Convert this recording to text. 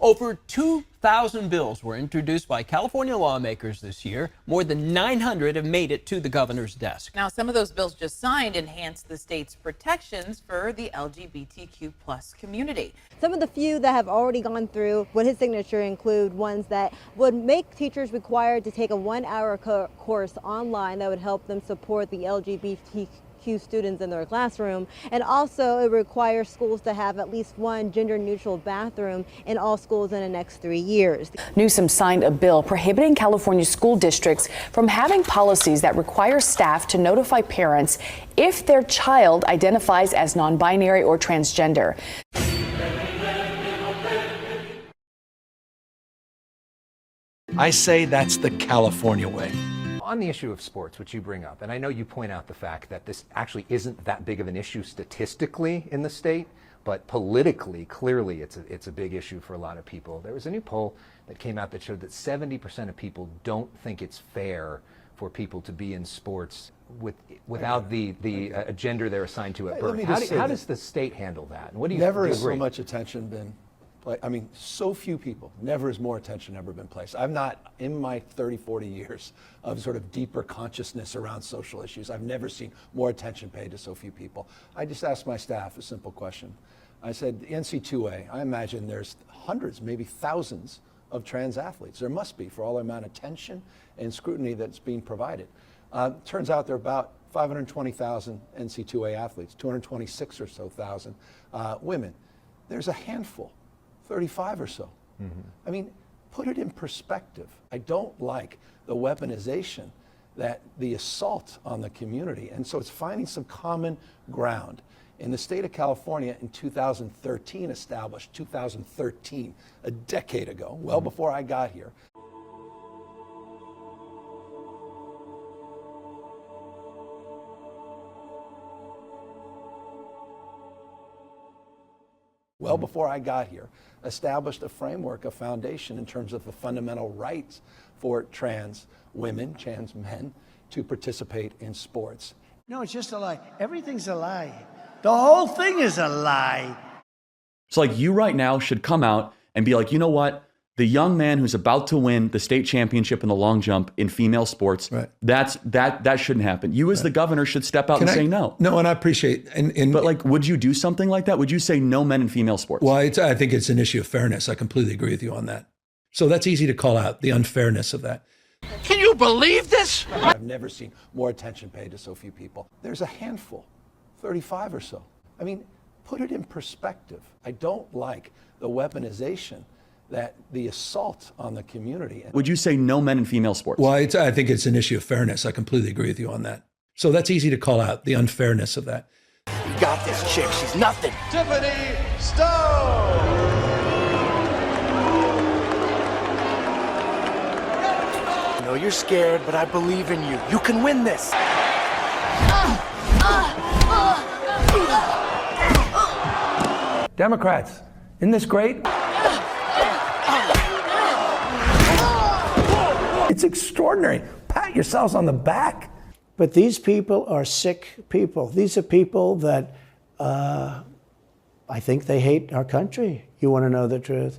Over 2,000 bills were introduced by California lawmakers this year. More than 900 have made it to the governor's desk. Now, some of those bills just signed enhance the state's protections for the LGBTQ plus community. Some of the few that have already gone through with his signature include ones that would make teachers required to take a 1-hour course online that would help them support the LGBTQ students in their classroom, and also it requires schools to have at least one gender-neutral bathroom in all schools in the next 3 years. Newsom signed a bill prohibiting California school districts from having policies that require staff to notify parents if their child identifies as non-binary or transgender. I say that's the California way. On the issue of sports, which you bring up, and I know you point out the fact that this actually isn't that big of an issue statistically in the state, but politically, clearly it's a big issue for a lot of people. There was a new poll that came out that showed that 70% of people don't think it's fair for people to be in sports without the gender they're assigned to at birth. How does the state handle that? And what do you Never do you has so agree? much attention been, so few people, never has more attention ever been placed. I've not, in my 30, 40 years of sort of deeper consciousness around social issues, I've never seen more attention paid to so few people. I just asked my staff a simple question. I said, the NC2A, I imagine there's hundreds, maybe thousands of trans athletes. There must be, for all the amount of attention and scrutiny that's being provided. Turns out there are about 520,000 NC2A athletes, 226 or so thousand women. There's a handful. 35 or so. I mean, put it in perspective. I don't like the weaponization, that the assault on the community. And so it's finding some common ground. In the state of California in 2013, established 2013, a decade ago, well before I got here. Well before I got here, established a framework, a foundation in terms of the fundamental rights for trans women, trans men, to participate in sports. No, it's just a lie. Everything's a lie. The whole thing is a lie. So like you right now should come out and be like, you know what? The young man who's about to win the state championship in the long jump in female sports, Right. that shouldn't happen. You as the governor should step out and say no. No, and I appreciate, But like, would you do something like that? Would you say no men in female sports? well, I think it's an issue of fairness. I completely agree with you on that. So that's easy to call out, the unfairness of that. Can you believe this? I've never seen more attention paid to so few people. There's a handful, 35 or so. I mean, put it in perspective. I don't like the weaponization, that the assault on the community. Would you say no men in female sports? Well, I think it's an issue of fairness. I completely agree with you on that. So that's easy to call out, the unfairness of that. You got this chick. She's nothing. Tiffany Stone. I know you're scared, but I believe in you. You can win this. Democrats, isn't this great? It's extraordinary. Pat yourselves on the back. But these people are sick people. These are people that I think they hate our country. You want to know the truth?